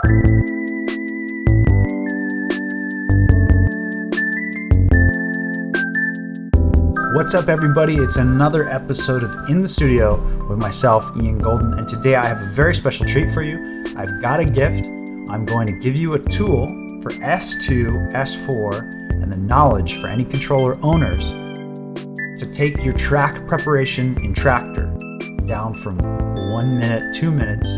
What's up, everybody? It's another episode of In the Studio with myself, Ian Golden, and today I have a very special treat for you. I've got a gift. I'm going to give you a tool for S2, S4, and the knowledge for any controller owners to take your track preparation in Traktor down from 1 minute, 2 minutes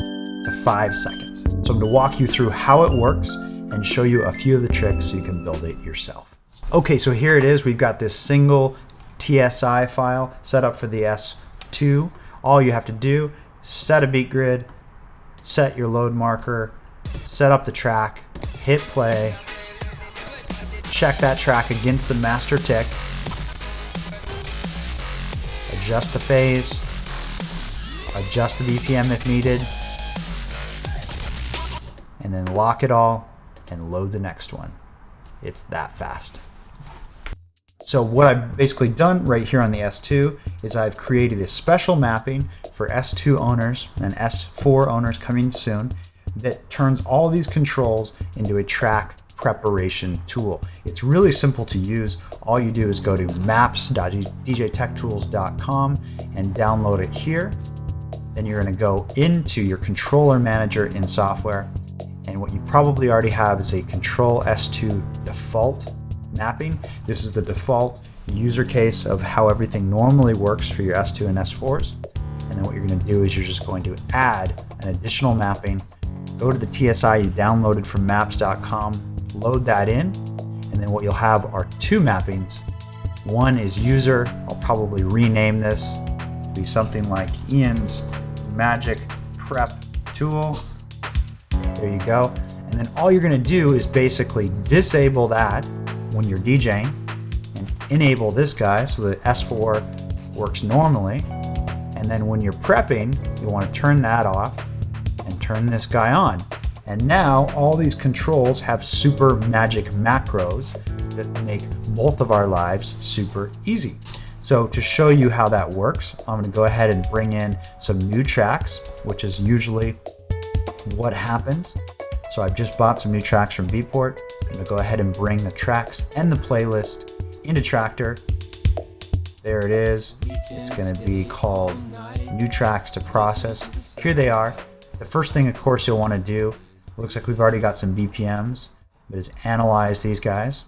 to 5 seconds. So I'm going to walk you through how it works and show you a few of the tricks so you can build it yourself. Okay, so here it is. We've got this single TSI file set up for the S2. All you have to do, set a beat grid, set your load marker, set up the track, hit play, check that track against the master tick, adjust the phase, adjust the BPM if needed, and then lock it all and load the next one. It's that fast. So what I've basically done right here on the S2 is I've created a special mapping for S2 owners and S4 owners coming soon that turns all these controls into a track preparation tool. It's really simple to use. All you do is go to maps.djtechtools.com and download it here. Then you're going to go into your controller manager in software, and what you probably already have is a Control S2 default mapping. This is the default user case of how everything normally works for your S2 and S4s. And then what you're going to do is you're just going to add an additional mapping. Go to the TSI you downloaded from maps.com, load that in, and then what you'll have are two mappings. One is user. I'll probably rename this to be something like Ian's Magic Prep Tool. There you go. And then all you're going to do is basically disable that when you're DJing and enable this guy so the S4 works normally. And then when you're prepping, you want to turn that off and turn this guy on. And now all these controls have super magic macros that make both of our lives super easy. So to show you how that works, I'm going to go ahead and bring in some new tracks, which is usually what happens. So I've just bought some new tracks from Beatport. I'm going to go ahead and bring the tracks and the playlist into Traktor. There it is. It's going to be called New Tracks to Process. Here they are. The first thing, of course, you'll want to do, looks like we've already got some BPMs, but is analyze these guys.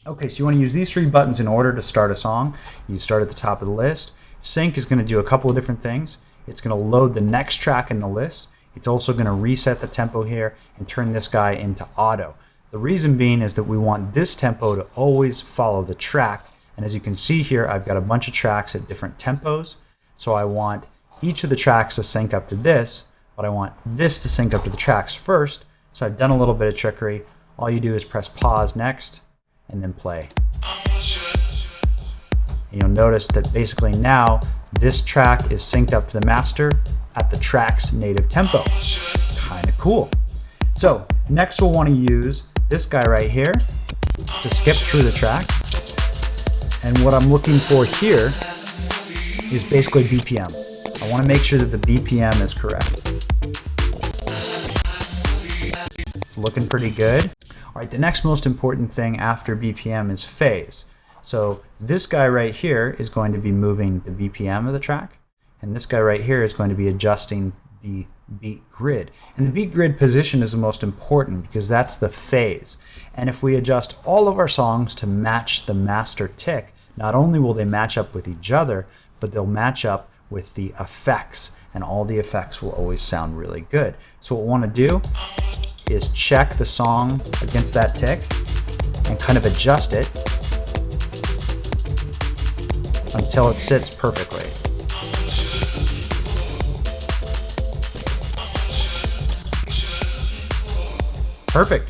Okay, so you want to use these three buttons in order to start a song. You start at the top of the list. Sync is going to do a couple of different things. It's going to load the next track in the list. It's also going to reset the tempo here and turn this guy into auto. The reason being is that we want this tempo to always follow the track. And as you can see here, I've got a bunch of tracks at different tempos. So I want each of the tracks to sync up to this, but I want this to sync up to the tracks first. So I've done a little bit of trickery. All you do is press pause next and then play. And you'll notice that basically now this track is synced up to the master at the track's native tempo. Kind of cool. So next we'll want to use this guy right here to skip through the track. And what I'm looking for here is basically BPM. I want to make sure that the BPM is correct. It's looking pretty good. All right, the next most important thing after BPM is phase. So this guy right here is going to be moving the BPM of the track. And this guy right here is going to be adjusting the beat grid. And the beat grid position is the most important because that's the phase. And if we adjust all of our songs to match the master tick, not only will they match up with each other, but they'll match up with the effects. And all the effects will always sound really good. So what we want to do is check the song against that tick and kind of adjust it until it sits perfectly. Perfect.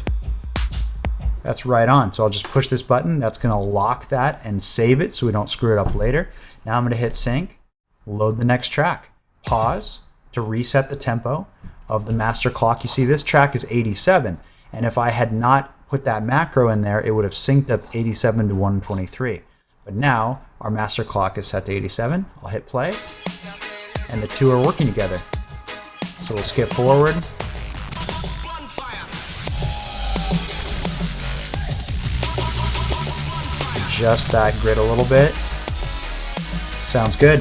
That's right on. So I'll just push this button. That's going to lock that and save it so we don't screw it up later. Now I'm going to hit sync, load the next track, pause to reset the tempo of the master clock. You see this track is 87. And if I had not put that macro in there, it would have synced up 87 to 123. But now our master clock is set to 87. I'll hit play and the two are working together. So we'll skip forward adjust that grid a little bit. Sounds good.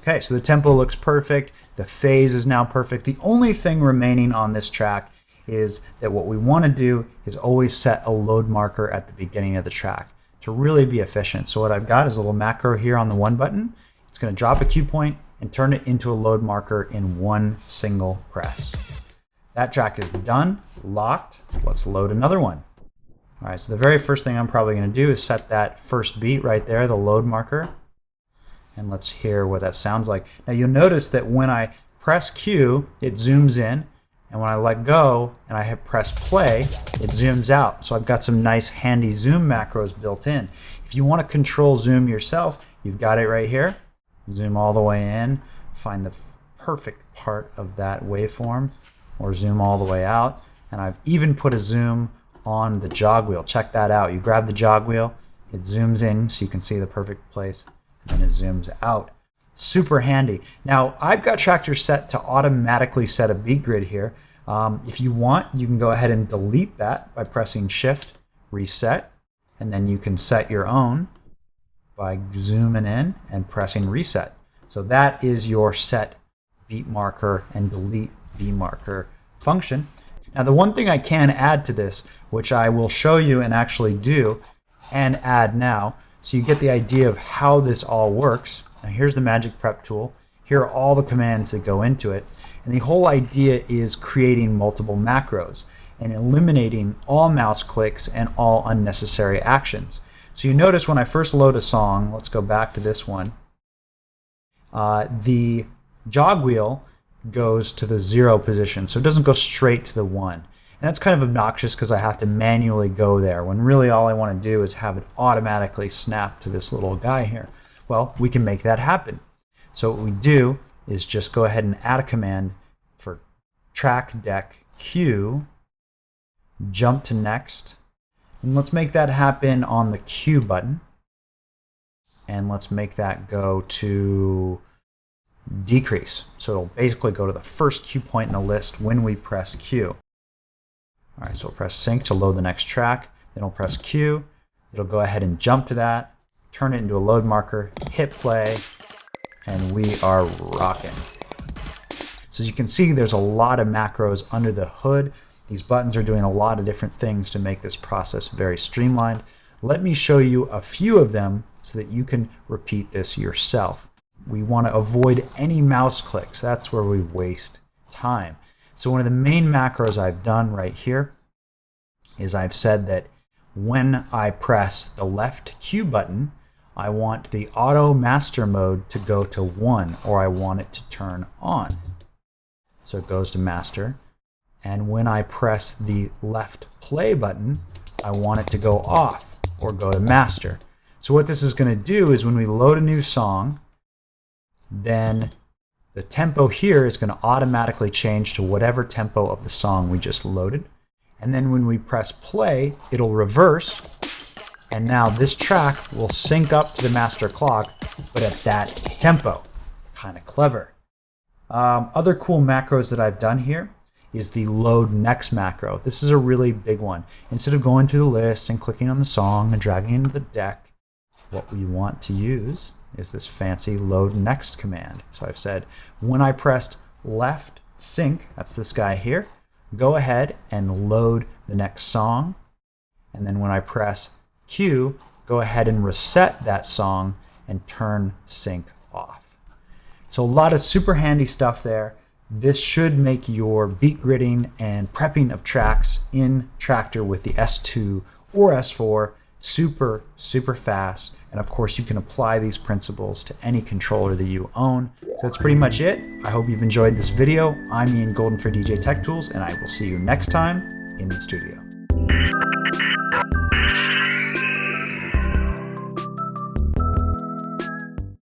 Okay, so the tempo looks perfect. The phase is now perfect. The only thing remaining on this track is that what we want to do is always set a load marker at the beginning of the track to really be efficient. So what I've got is a little macro here on the 1 button. It's going to drop a cue point and turn it into a load marker in one single press. That track is done, locked. Let's load another one. All right, so the very first thing I'm probably going to do is set that first beat right there, the load marker. And let's hear what that sounds like. Now you'll notice that when I press Q, it zooms in, and when I let go and I hit press play, it zooms out. So I've got some nice handy zoom macros built in. If you want to control zoom yourself, you've got it right here. Zoom all the way in, find the perfect part of that waveform, or zoom all the way out. And I've even put a zoom on the jog wheel. Check that out. You grab the jog wheel, it zooms in so you can see the perfect place, and it zooms out. Super handy. Now I've got Traktor set to automatically set a beat grid here. If you want, you can go ahead and delete that by pressing Shift, Reset, and then you can set your own by zooming in and pressing Reset. So that is your set beat marker and delete beat marker function. Now the one thing I can add to this, which I will show you and actually do and add now, so you get the idea of how this all works. Now here's the Magic Prep tool. Here are all the commands that go into it. And the whole idea is creating multiple macros and eliminating all mouse clicks and all unnecessary actions. So you notice when I first load a song, let's go back to this one, the jog wheel goes to the 0 position. So it doesn't go straight to the 1. And that's kind of obnoxious because I have to manually go there when really all I want to do is have it automatically snap to this little guy here. Well, we can make that happen. So what we do is just go ahead and add a command for track deck Q, jump to next, and let's make that happen on the Q button. And let's make that go to decrease. So it'll basically go to the first Q point in the list when we press Q. All right, so we'll press sync to load the next track, then we'll press Q. It'll go ahead and jump to that, turn it into a load marker, hit play, and we are rocking. So as you can see, there's a lot of macros under the hood. These buttons are doing a lot of different things to make this process very streamlined. Let me show you a few of them so that you can repeat this yourself. We want to avoid any mouse clicks. That's where we waste time. So one of the main macros I've done right here is I've said that when I press the left Q button, I want the auto master mode to go to 1, or I want it to turn on. So it goes to master. And when I press the left play button, I want it to go off or go to master. So what this is going to do is when we load a new song, then the tempo here is going to automatically change to whatever tempo of the song we just loaded. And then when we press play, it'll reverse. And now this track will sync up to the master clock, but at that tempo. Kind of clever. Other cool macros that I've done here is the load next macro. This is a really big one. Instead of going through the list and clicking on the song and dragging it into the deck, what we want to use is this fancy load next command. So I've said when I pressed left sync, that's this guy here, go ahead and load the next song. And then when I press Q, go ahead and reset that song and turn sync off. So a lot of super handy stuff there. This should make your beat gridding and prepping of tracks in Traktor with the S2 or S4 super, super fast. And of course, you can apply these principles to any controller that you own. So that's pretty much it. I hope you've enjoyed this video. I'm Ian Golden for DJ Tech Tools, and I will see you next time in the studio.